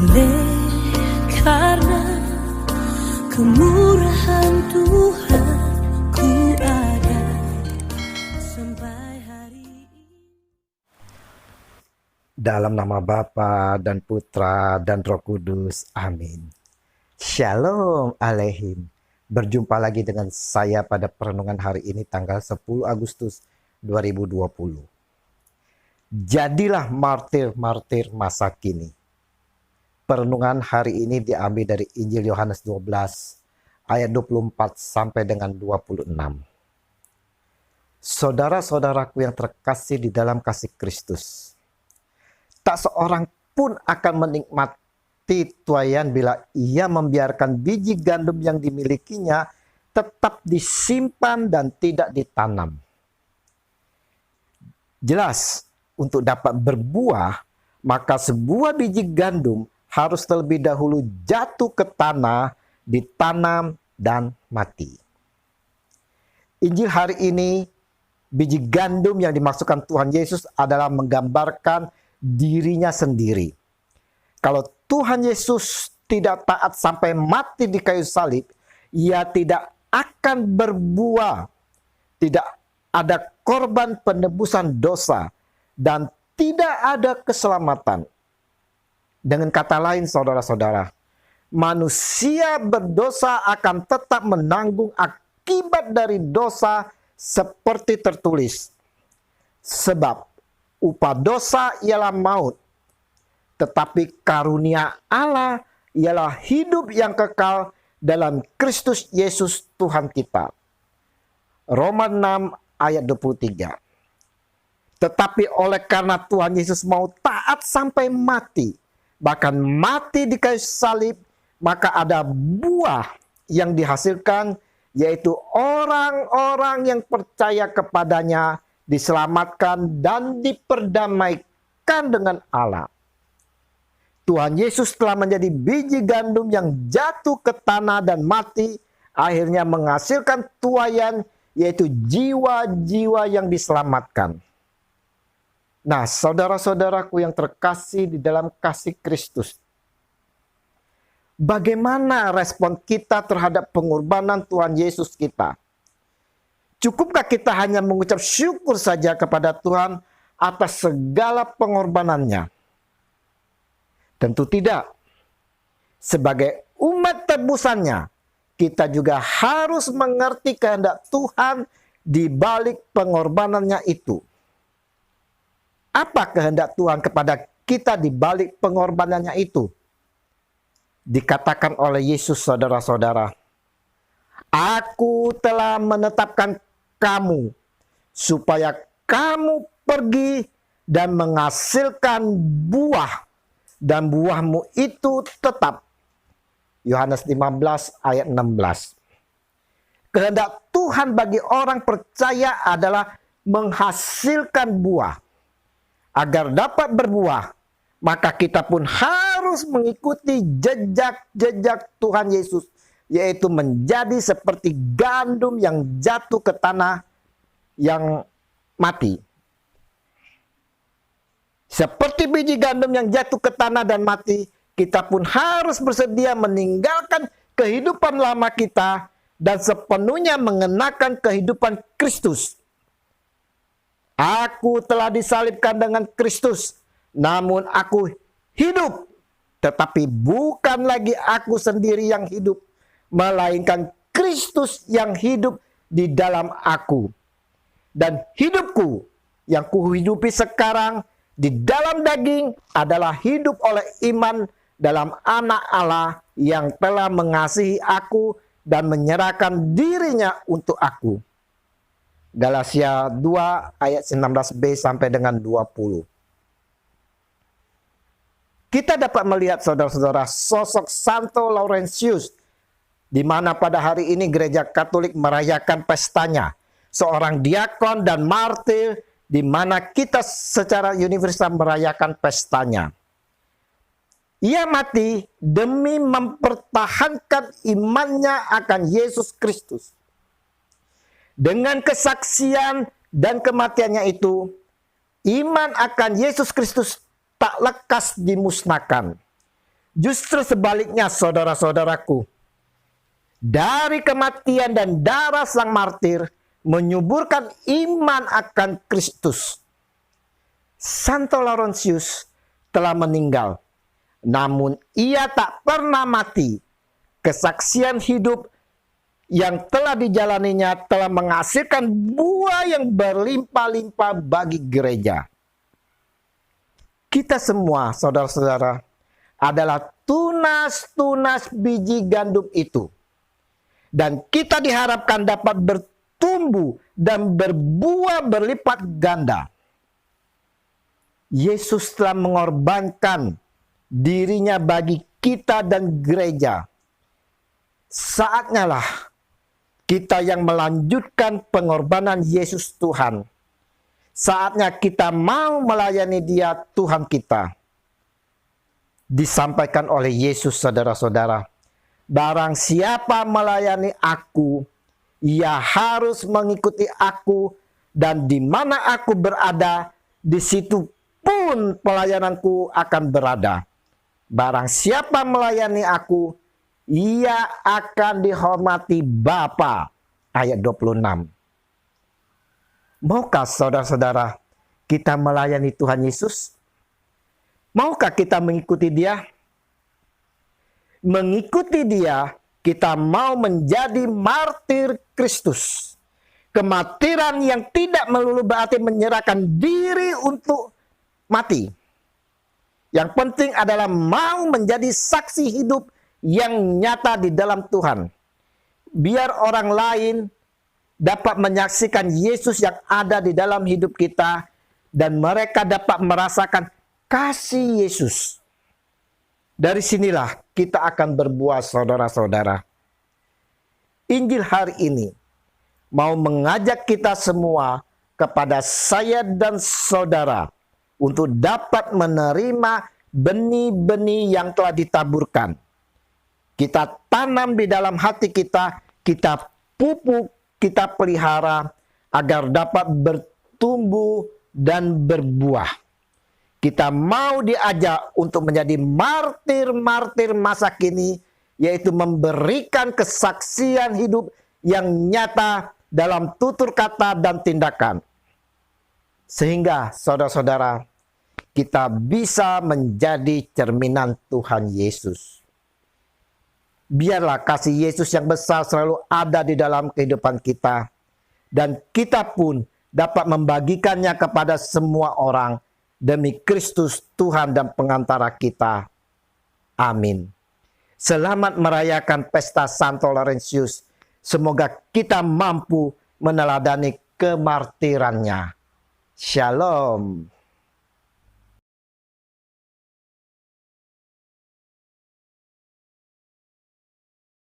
Oleh karena kemurahan Tuhan, ku ada sampai hari ini. Dalam nama Bapa dan Putra dan Roh Kudus. Amin. Shalom Aleihim. Berjumpa lagi dengan saya pada perenungan hari ini tanggal 10 Agustus 2020. Jadilah martir-martir masa kini. Perenungan hari ini diambil dari Injil Yohanes 12 ayat 24 sampai dengan 26. Saudara-saudaraku yang terkasih di dalam kasih Kristus, tak seorang pun akan menikmati tuaian bila ia membiarkan biji gandum yang dimilikinya tetap disimpan dan tidak ditanam. Jelas, untuk dapat berbuah, maka sebuah biji gandum harus terlebih dahulu jatuh ke tanah, ditanam, dan mati. Injil hari ini, biji gandum yang dimaksudkan Tuhan Yesus adalah menggambarkan dirinya sendiri. Kalau Tuhan Yesus tidak taat sampai mati di kayu salib, ia tidak akan berbuah, tidak ada korban penebusan dosa, dan tidak ada keselamatan. Dengan kata lain, saudara-saudara, manusia berdosa akan tetap menanggung akibat dari dosa seperti tertulis. Sebab upah dosa ialah maut, tetapi karunia Allah ialah hidup yang kekal dalam Kristus Yesus Tuhan kita. Roma 6 ayat 23. Tetapi oleh karena Tuhan Yesus mau taat sampai mati, bahkan mati di kayu salib, maka ada buah yang dihasilkan, yaitu orang-orang yang percaya kepadanya diselamatkan dan diperdamaikan dengan Allah. Tuhan Yesus telah menjadi biji gandum yang jatuh ke tanah dan mati, akhirnya menghasilkan tuaian, yaitu jiwa-jiwa yang diselamatkan. Nah, saudara-saudaraku yang terkasih di dalam kasih Kristus, bagaimana respon kita terhadap pengorbanan Tuhan Yesus kita? Cukupkah kita hanya mengucap syukur saja kepada Tuhan atas segala pengorbanannya? Tentu tidak. Sebagai umat tebusannya, kita juga harus mengerti kehendak Tuhan di balik pengorbanannya itu. Apa kehendak Tuhan kepada kita di balik pengorbanannya itu? Dikatakan oleh Yesus, saudara-saudara, Aku telah menetapkan kamu supaya kamu pergi dan menghasilkan buah, dan buahmu itu tetap. Yohanes 15 ayat 16. Kehendak Tuhan bagi orang percaya adalah menghasilkan buah. Agar dapat berbuah, maka kita pun harus mengikuti jejak-jejak Tuhan Yesus, yaitu menjadi seperti gandum yang jatuh ke tanah yang mati. Seperti biji gandum yang jatuh ke tanah dan mati, kita pun harus bersedia meninggalkan kehidupan lama kita dan sepenuhnya mengenakan kehidupan Kristus. Aku telah disalibkan dengan Kristus, namun aku hidup. Tetapi bukan lagi aku sendiri yang hidup, melainkan Kristus yang hidup di dalam aku. Dan hidupku yang kuhidupi sekarang di dalam daging adalah hidup oleh iman dalam Anak Allah yang telah mengasihi aku dan menyerahkan dirinya untuk aku. Galatia 2 ayat 19b sampai dengan 20. Kita dapat melihat, saudara-saudara, sosok Santo Laurentius, di mana pada hari ini gereja Katolik merayakan pestanya. Seorang diakon dan martir, di mana kita secara universal merayakan pestanya. Ia mati demi mempertahankan imannya akan Yesus Kristus. Dengan kesaksian dan kematiannya itu, iman akan Yesus Kristus tak lekas dimusnahkan. Justru sebaliknya, saudara-saudaraku, dari kematian dan darah sang martir menyuburkan iman akan Kristus. Santo Laurentius telah meninggal, namun ia tak pernah mati. Kesaksian hidup yang telah dijalaninya telah menghasilkan buah yang berlimpah-limpah bagi gereja. Kita semua, saudara-saudara, adalah tunas-tunas biji gandum itu. Dan kita diharapkan dapat bertumbuh dan berbuah berlipat ganda. Yesus telah mengorbankan dirinya bagi kita dan gereja. Saatnya lah kita yang melanjutkan pengorbanan Yesus Tuhan. Saatnya kita mau melayani Dia Tuhan kita. Disampaikan oleh Yesus, saudara-saudara, barang siapa melayani aku, ia harus mengikuti aku, dan di mana aku berada, di situ pun pelayananku akan berada. Barang siapa melayani aku, ia akan dihormati Bapa. Ayat 26. Maukah saudara-saudara kita melayani Tuhan Yesus? Maukah kita mengikuti Dia? Mengikuti Dia, kita mau menjadi martir Kristus. Kemartiran yang tidak melulu berarti menyerahkan diri untuk mati. Yang penting adalah mau menjadi saksi hidup yang nyata di dalam Tuhan. Biar orang lain dapat menyaksikan Yesus yang ada di dalam hidup kita, dan mereka dapat merasakan kasih Yesus. Dari sinilah kita akan berbuah, saudara-saudara. Injil hari ini mau mengajak kita semua, kepada saya dan saudara, untuk dapat menerima benih-benih yang telah ditaburkan. Kita tanam di dalam hati kita, kita pupuk, kita pelihara, agar dapat bertumbuh dan berbuah. Kita mau diajak untuk menjadi martir-martir masa kini, yaitu memberikan kesaksian hidup yang nyata dalam tutur kata dan tindakan. Sehingga saudara-saudara, kita bisa menjadi cerminan Tuhan Yesus. Biarlah kasih Yesus yang besar selalu ada di dalam kehidupan kita, dan kita pun dapat membagikannya kepada semua orang demi Kristus Tuhan dan pengantara kita. Amin. Selamat merayakan pesta Santo Laurentius. Semoga kita mampu meneladani kemartirannya. Shalom.